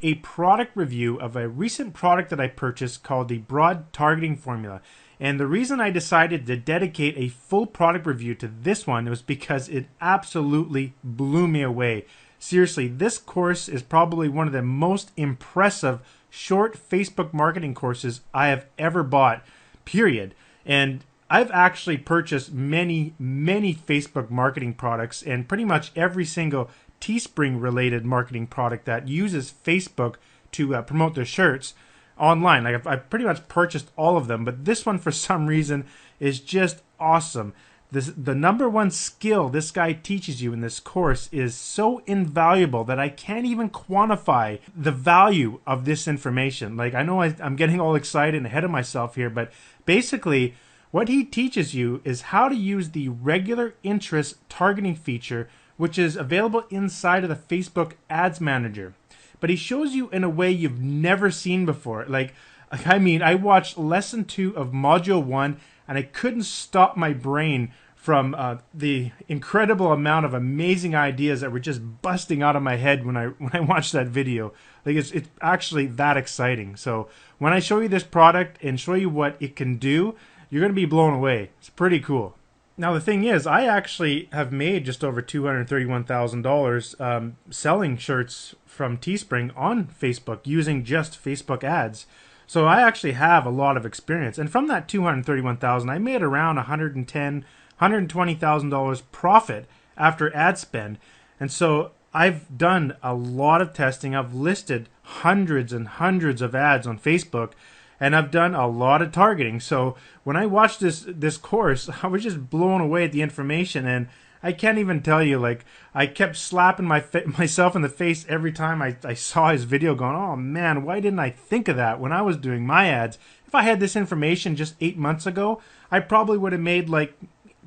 a product review of a recent product that I purchased called the Broad Targeting Formula. And the reason I decided to dedicate a full product review to this one was because it absolutely blew me away. Seriously, this course is probably one of the most impressive short Facebook marketing courses I have ever bought, period. And I've actually purchased many Facebook marketing products, and pretty much every single Teespring related marketing product that uses Facebook to promote their shirts online. Like I've pretty much purchased all of them, but this one for some reason is just awesome. The number one skill this guy teaches you in this course is so invaluable that I can't even quantify the value of this information. Like I know I'm getting all excited and ahead of myself here, but basically what he teaches you is how to use the regular interest targeting feature, which is available inside of the Facebook Ads Manager. But he shows you in a way you've never seen before. I watched lesson 2 of module 1, and I couldn't stop my brain from the incredible amount of amazing ideas that were just busting out of my head when I watched that video. Like it's actually that exciting. So when I show you this product and show you what it can do, you're going to be blown away. It's pretty cool. Now the thing is, I actually have made just over $231,000 selling shirts from Teespring on Facebook using just Facebook ads. So I actually have a lot of experience. And from that $231,000, I made around $110,000, $120,000 profit after ad spend. And so I've done a lot of testing. I've listed hundreds and hundreds of ads on Facebook, and I've done a lot of targeting. So when I watched this course, I was just blown away at the information, and I can't even tell you, like, I kept slapping myself in the face every time I saw his video going, oh man, why didn't I think of that when I was doing my ads? If I had this information just 8 months ago, I probably would have made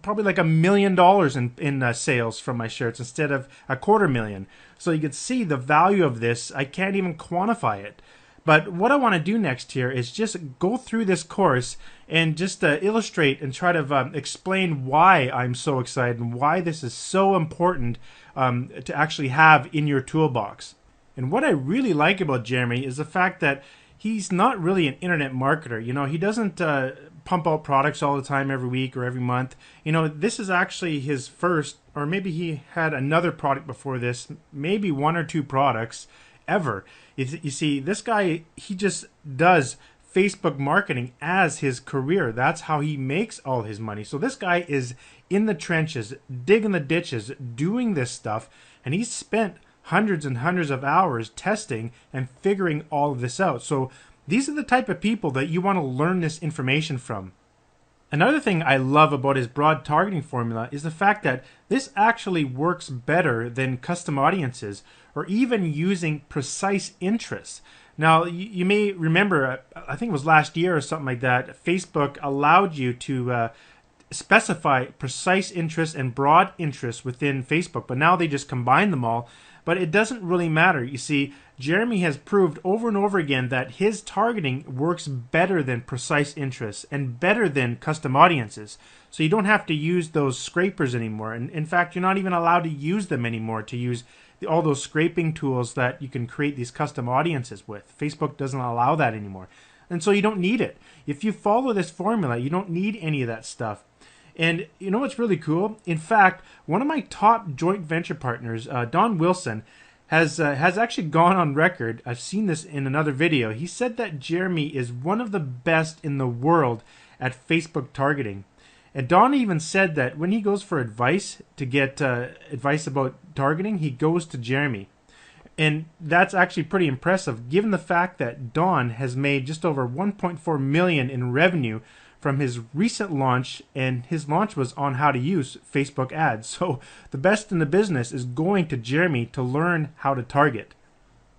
probably like $1 million in sales from my shirts instead of $250,000. So you could see the value of this. I can't even quantify it. But what I want to do next here is just go through this course and just illustrate and try to explain why I'm so excited and why this is so important to actually have in your toolbox. And what I really like about Jeremy is the fact that he's not really an internet marketer. You know, he doesn't pump out products all the time every week or every month. You know, this is actually his first, or maybe he had another product before this, maybe 1 or 2 products ever. You see, this guy, he just does Facebook marketing as his career. That's how he makes all his money. So this guy is in the trenches, digging the ditches, doing this stuff, and he's spent hundreds and hundreds of hours testing and figuring all of this out. So these are the type of people that you want to learn this information from. Another thing I love about his broad targeting formula is the fact that this actually works better than custom audiences or even using precise interests. Now, you may remember, I think it was last year or something like that, Facebook allowed you to specify precise interests and broad interests within Facebook, but now they just combine them all. But it doesn't really matter. You see, Jeremy has proved over and over again that his targeting works better than precise interests and better than custom audiences. So you don't have to use those scrapers anymore. And in fact, you're not even allowed to use them anymore, to use all those scraping tools that you can create these custom audiences with. Facebook doesn't allow that anymore. And so you don't need it. If you follow this formula, you don't need any of that stuff. And you know what's really cool? In fact, one of my top joint venture partners, Don Wilson, has actually gone on record. I've seen this in another video. He said that Jeremy is one of the best in the world at Facebook targeting. And Don even said that when he goes for advice, to get advice about targeting, he goes to Jeremy. And that's actually pretty impressive, given the fact that Don has made just over $1.4 million in revenue from his recent launch, and his launch was on how to use Facebook ads. So the best in the business is going to Jeremy to learn how to target.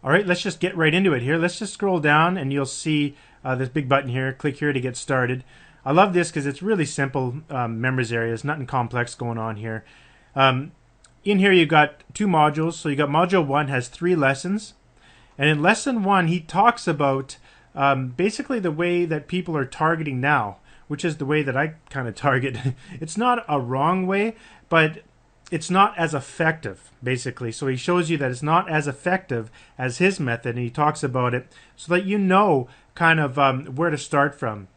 All right, let's just get right into it here. Let's just scroll down and you'll see this big button here. Click here to get started. I love this because it's really simple members areas, nothing complex going on here. In here you've got 2 modules. So you got module 1 has 3 lessons. And in lesson 1 he talks about basically the way that people are targeting now, which is the way that I kind of target. It's not a wrong way, but it's not as effective, basically. So he shows you that it's not as effective as his method, and he talks about it so that you know kind of where to start from.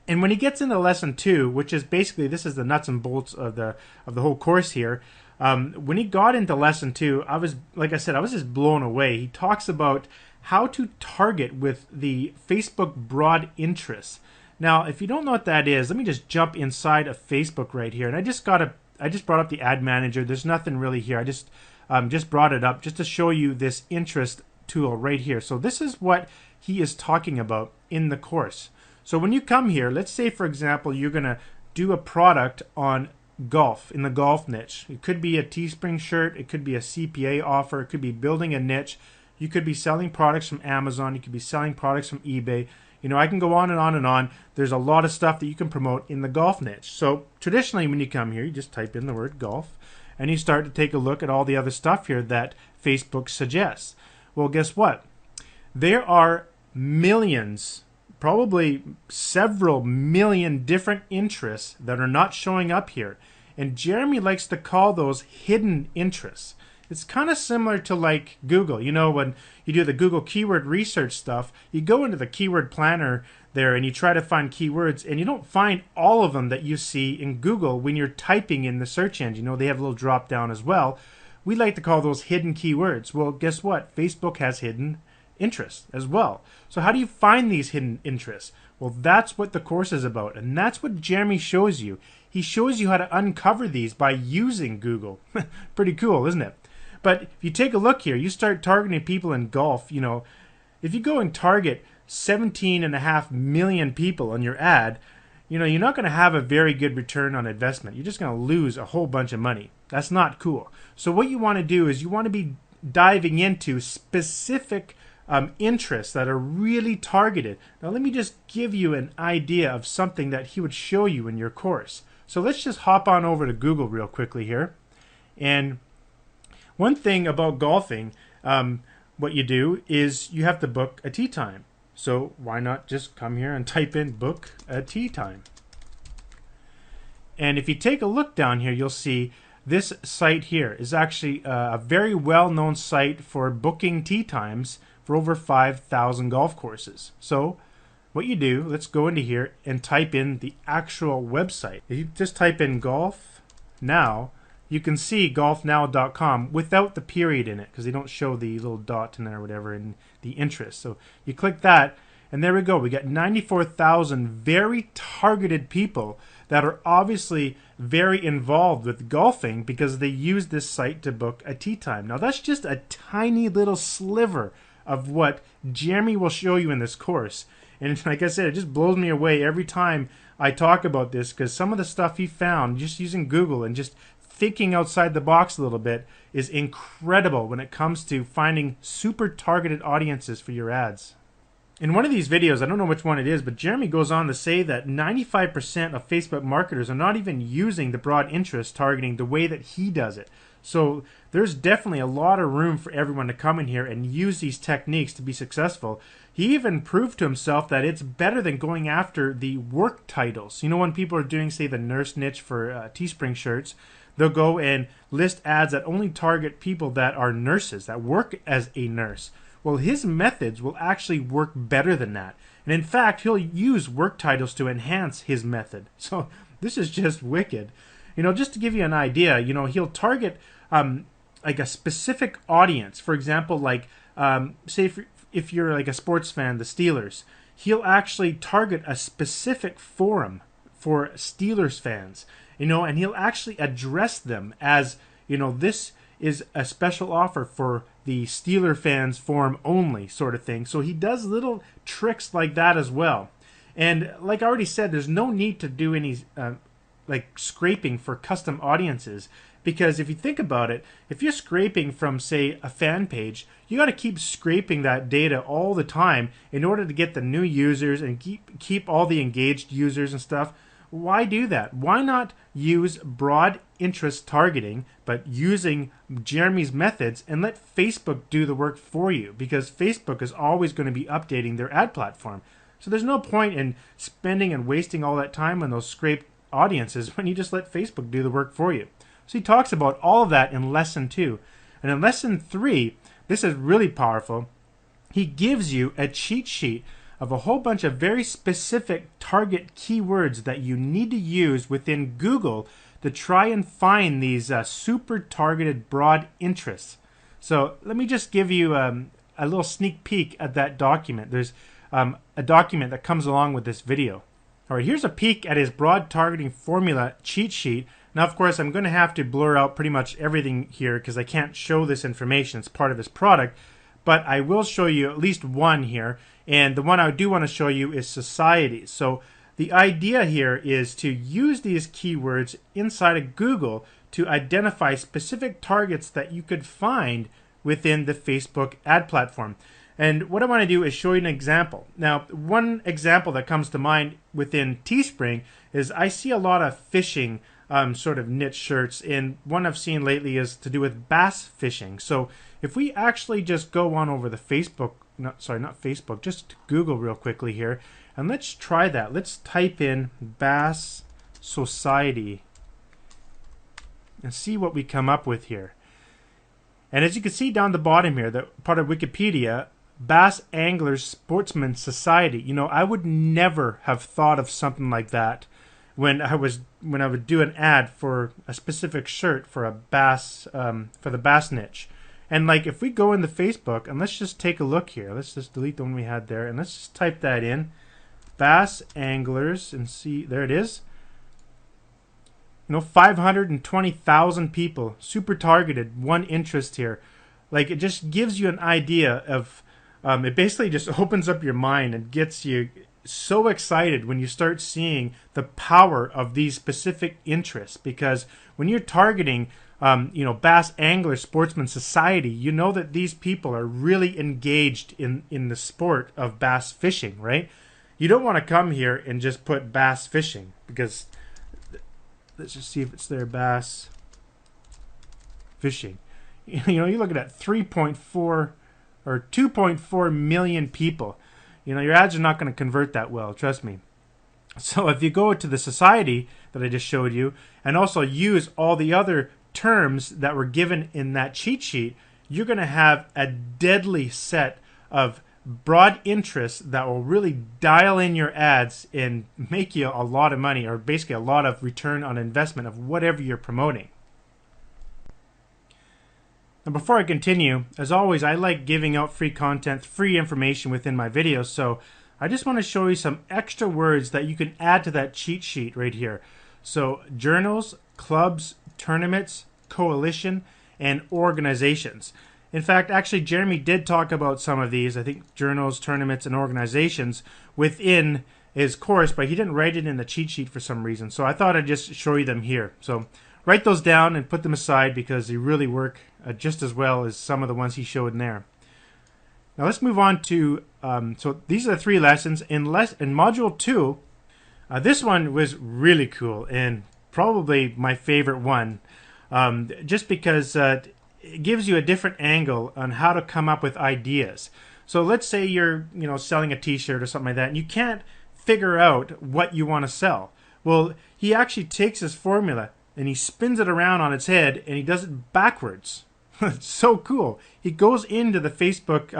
And when he gets into lesson 2, which is basically, this is the nuts and bolts of the whole course here. When he got into lesson 2, I was, like I said, I was just blown away. He talks about how to target with the Facebook broad interests. Now, if you don't know what that is, let me just jump inside of Facebook right here. And I just brought up the ad manager. There's nothing really here. I just brought it up just to show you this interest tool right here. So this is what he is talking about in the course. So when you come here, let's say, for example, you're going to do a product on golf, in the golf niche. It could be a Teespring shirt. It could be a CPA offer. It could be building a niche. You could be selling products from Amazon. You could be selling products from eBay. You know, I can go on and on and on. There's a lot of stuff that you can promote in the golf niche. So traditionally, when you come here, you just type in the word golf, and you start to take a look at all the other stuff here that Facebook suggests. Well, guess what? There are millions, probably several million different interests that are not showing up here. And Jeremy likes to call those hidden interests. It's kind of similar to like Google. You know, when you do the Google keyword research stuff, you go into the keyword planner there and you try to find keywords, and you don't find all of them that you see in Google when you're typing in the search engine. You know, they have a little drop down as well. We like to call those hidden keywords. Well, guess what? Facebook has hidden interests as well. So how do you find these hidden interests? Well, that's what the course is about, and that's what Jeremy shows you. He shows you how to uncover these by using Google. Pretty cool, isn't it? But if you take a look here, you start targeting people in golf. You know, if you go and target 17.5 million people on your ad, you know, you're not going to have a very good return on investment. You're just going to lose a whole bunch of money. That's not cool. So what you want to do is you want to be diving into specific interests that are really targeted. Now let me just give you an idea of something that he would show you in your course. So let's just hop on over to Google real quickly here. And one thing about golfing, what you do is you have to book a tee time. So why not just come here and type in book a tee time. And if you take a look down here, you'll see this site here is actually a very well-known site for booking tee times for over 5,000 golf courses. So what you do, let's go into here and type in the actual website. If you just type in Golf Now, you can see golfnow.com without the period in it, because they don't show the little dot in there or whatever in the interest. So you click that, and there we go. We got 94,000 very targeted people that are obviously very involved with golfing because they use this site to book a tee time. Now that's just a tiny little sliver of what Jeremy will show you in this course. And like I said, it just blows me away every time I talk about this, because some of the stuff he found just using Google and just thinking outside the box a little bit is incredible when it comes to finding super targeted audiences for your ads. In one of these videos, I don't know which one it is, but Jeremy goes on to say that 95% of Facebook marketers are not even using the broad interest targeting the way that he does it. So there's definitely a lot of room for everyone to come in here and use these techniques to be successful. He even proved to himself that it's better than going after the work titles. You know, when people are doing, say, the nurse niche for Teespring shirts, they'll go and list ads that only target people that are nurses, that work as a nurse. Well, his methods will actually work better than that. And in fact, he'll use work titles to enhance his method. So this is just wicked. You know, just to give you an idea, you know, he'll target like a specific audience. For example, like say if you're like a sports fan, the Steelers, he'll actually target a specific forum for Steelers fans. You know, and he'll actually address them as, you know, this is a special offer for the Steeler fans forum only, sort of thing. So he does little tricks like that as well. And like I already said, there's no need to do any like scraping for custom audiences, because if you think about it, if you're scraping from, say, a fan page, you got to keep scraping that data all the time in order to get the new users and keep all the engaged users and stuff. Why do that? Why not use broad interest targeting, but using Jeremy's methods, and let Facebook do the work for you? Because Facebook is always going to be updating their ad platform. So there's no point in spending and wasting all that time on those scraped audiences when you just let Facebook do the work for you. So he talks about all of that in lesson 2. And in lesson 3, this is really powerful. He gives you a cheat sheet of a whole bunch of very specific target keywords that you need to use within Google to try and find these super targeted broad interests. So let me just give you a little sneak peek at that document. There's a document that comes along with this video. All right, here's a peek at his broad targeting formula cheat sheet. Now, of course, I'm going to have to blur out pretty much everything here because I can't show this information. It's part of his product. But I will show you at least one here. And the one I do want to show you is societies. So the idea here is to use these keywords inside of Google to identify specific targets that you could find within the Facebook ad platform. And what I want to do is show you an example. Now, one example that comes to mind within Teespring is I see a lot of fishing sort of niche shirts, and one I've seen lately is to do with bass fishing. So if we actually just go on over the Facebook, not Facebook, just Google real quickly here, and let's try that. Let's type in Bass Society and see what we come up with here. And as you can see down the bottom here, that part of Wikipedia, Bass Anglers Sportsman Society. You know, I would never have thought of something like that when I would do an ad for a specific shirt for a bass for the bass niche. And like if we go into Facebook and let's just take a look here. Let's just delete the one we had there and let's just type that in. Bass Anglers and see, there it is. You know, 520,000 people, super targeted, one interest here. Like it just gives you an idea of it basically just opens up your mind and gets you so excited when you start seeing the power of these specific interests. Because when you're targeting, Bass Angler Sportsman Society, you know that these people are really engaged in the sport of bass fishing, right? You don't want to come here and just put bass fishing because let's just see if it's there, bass fishing. You know, you're looking at 3.4 or 2.4 million people. You know, your ads are not going to convert that well, trust me. So if you go to the society that I just showed you and also use all the other terms that were given in that cheat sheet, you're going to have a deadly set of broad interests that will really dial in your ads and make you a lot of money, or basically a lot of return on investment of whatever you're promoting. Now, before I continue, as always, I like giving out free content, free information within my videos, so I just want to show you some extra words that you can add to that cheat sheet right here. So journals, clubs, tournaments, coalition, and organizations. In fact, actually, Jeremy did talk about some of these, I think journals, tournaments, and organizations within his course, but he didn't write it in the cheat sheet for some reason. So I thought I'd just show you them here. So write those down and put them aside because they really work just as well as some of the ones he showed in there. Now let's move on to, so these are the 3 lessons. In Module 2, this one was really cool and probably my favorite one, just because it gives you a different angle on how to come up with ideas. So let's say you're selling a t-shirt or something like that and you can't figure out what you want to sell. Well, he actually takes his formula and he spins it around on its head and he does it backwards. It's so cool. He goes into the Facebook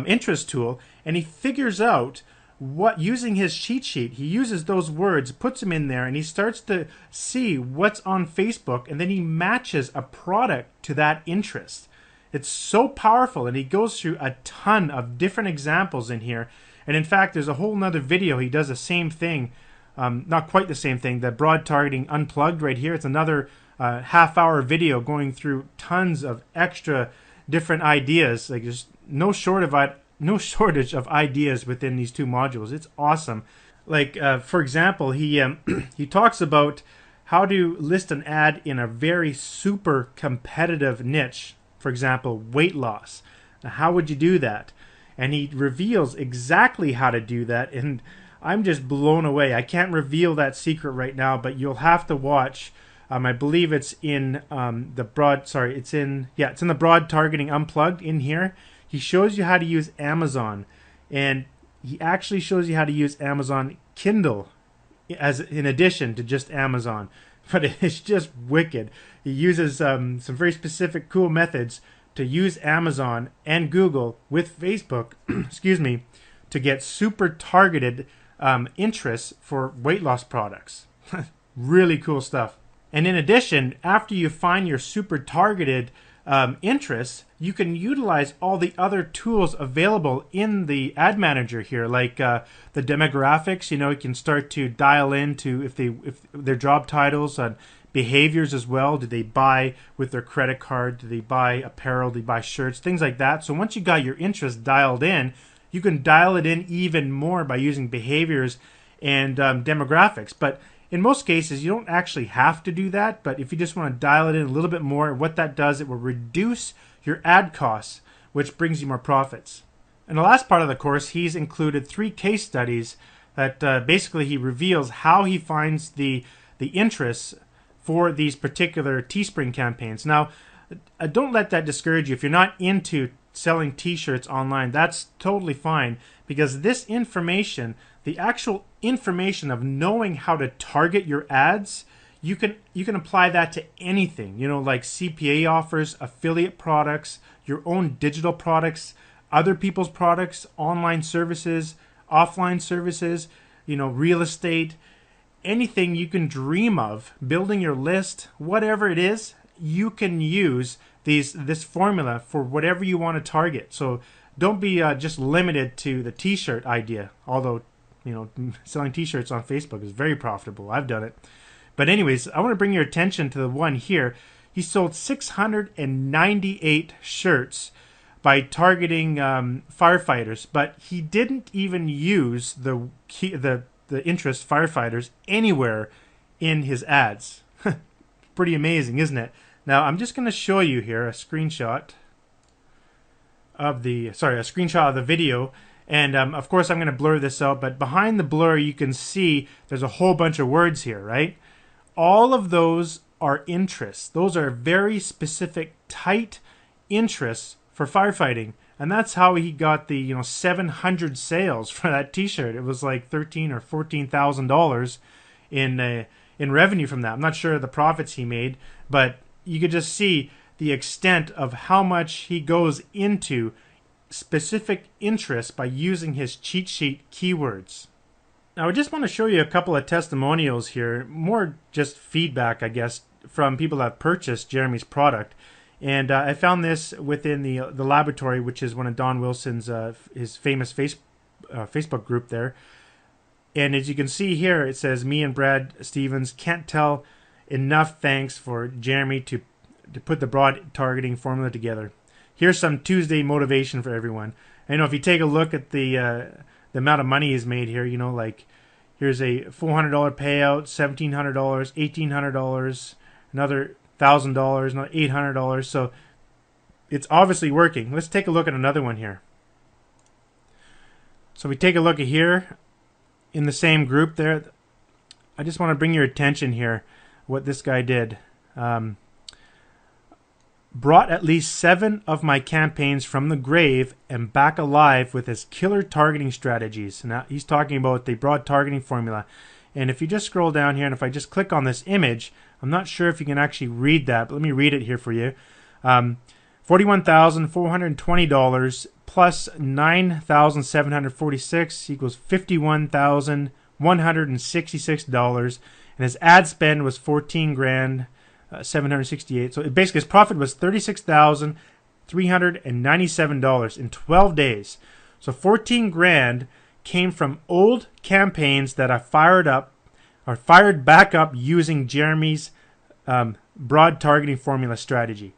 interest tool and he figures out what, using his cheat sheet, he uses those words, puts them in there, and he starts to see what's on Facebook, and then he matches a product to that interest. It's so powerful, and he goes through a ton of different examples in here. And in fact, there's a whole nother video he does the same thing, not quite the same thing, the broad targeting unplugged right here. It's another half-hour video going through tons of extra different ideas. Like there's no shortage of ideas within these 2 modules. It's awesome. Like for example, he he talks about how to list an ad in a very super competitive niche. For example, weight loss. Now, how would you do that? And he reveals exactly how to do that, and I'm just blown away. I can't reveal that secret right now, but you'll have to watch. I believe it's in it's in the broad targeting unplugged in here. He shows you how to use Amazon, and he actually shows you how to use Amazon Kindle as in addition to just Amazon. but it's just wicked. He uses some very specific cool methods to use Amazon and Google with Facebook, excuse me, to get super targeted interests for weight loss products. Really cool stuff. And in addition, after you find your super targeted interests, you can utilize all the other tools available in the ad manager here, like the demographics. You can start to dial into if their job titles and behaviors as well. Do they buy with their credit card? Do they buy apparel? Do they buy shirts? Things like that. So once you got your interest dialed in, you can dial it in even more by using behaviors and demographics. But in most cases, you don't actually have to do that. But if you just want to dial it in a little bit more, what that does, it will reduce your ad costs, which brings you more profits. In the last part of the course, he's included 3 case studies that basically he reveals how he finds the interests for these particular Teespring campaigns. Now, don't let that discourage you. If you're not into selling t-shirts online, that's totally fine, because this information, the actual information of knowing how to target your ads, you can apply that to anything, like CPA offers, affiliate products, your own digital products, other people's products, online services, offline services, real estate, anything you can dream of, building your list, whatever it is, you can use this formula for whatever you want to target. So don't be just limited to the t-shirt idea, although selling t-shirts on Facebook is very profitable. I've done it. But anyways, I want to bring your attention to the one here. He sold 698 shirts by targeting firefighters, but he didn't even use the interest firefighters anywhere in his ads. Pretty amazing, isn't it? Now I'm just going to show you here a screenshot of the video, and of course I'm going to blur this out, but behind the blur you can see there's a whole bunch of words here, right? All of those are interests. Those are very specific, tight interests for firefighting. And that's how he got the 700 sales for that T-shirt. It was like $13,000 or $14,000 in revenue from that. I'm not sure the profits he made, but you could just see the extent of how much he goes into specific interests by using his cheat sheet keywords. Now I just want to show you a couple of testimonials here, more just feedback, I guess, from people that have purchased Jeremy's product. And I found this within the laboratory, which is one of Don Wilson's his famous Facebook group there. And as you can see here, it says, "Me and Brad Stevens can't tell enough thanks for Jeremy to put the broad targeting formula together. Here's some Tuesday motivation for everyone." And, if you take a look at the amount of money he's made here, like here's a $400 payout, $1,700, $1,800, another $1,000, another $800. So it's obviously working. Let's take a look at another one here. So we take a look at here in the same group there. I just want to bring your attention here what this guy did. Brought at least 7 of my campaigns from the grave and back alive with his killer targeting strategies. Now he's talking about the broad targeting formula. And if you just scroll down here, and if I just click on this image, I'm not sure if you can actually read that, but let me read it here for you. $41,420 plus $9,746 equals $51,166, and his ad spend was $14,768. So basically, his profit was $36,397 in 12 days. So $14,000 came from old campaigns that I fired back up using Jeremy's broad targeting formula strategy.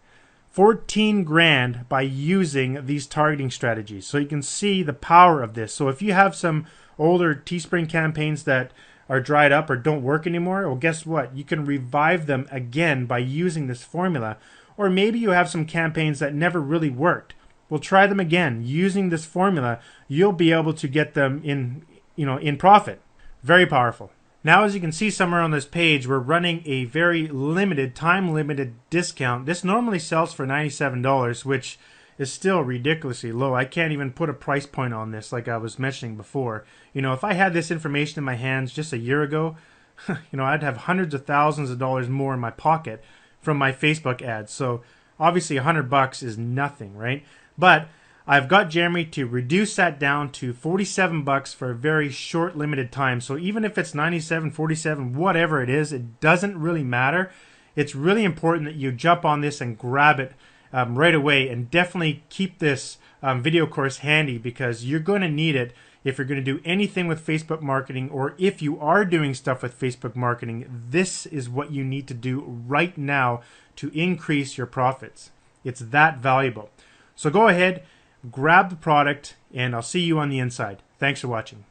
$14,000 by using these targeting strategies. So you can see the power of this. So if you have some older Teespring campaigns that are dried up or don't work anymore, well, guess what? You can revive them again by using this formula. Or maybe you have some campaigns that never really worked. Well, try them again. Using this formula, you'll be able to get them in profit. Very powerful. Now, as you can see somewhere on this page, we're running a very limited, time-limited discount. This normally sells for $97, which is still ridiculously low. I can't even put a price point on this like I was mentioning before. If I had this information in my hands just a year ago, I'd have hundreds of thousands of dollars more in my pocket from my Facebook ads. So obviously $100 is nothing, right? But I've got Jeremy to reduce that down to $47 for a very short limited time. So even if it's 97, 47, whatever it is, it doesn't really matter. It's really important that you jump on this and grab it right away, and definitely keep this video course handy, because you're going to need it if you're going to do anything with Facebook marketing, or if you are doing stuff with Facebook marketing. This is what you need to do right now to increase your profits. It's that valuable. So go ahead, grab the product, and I'll see you on the inside. Thanks for watching.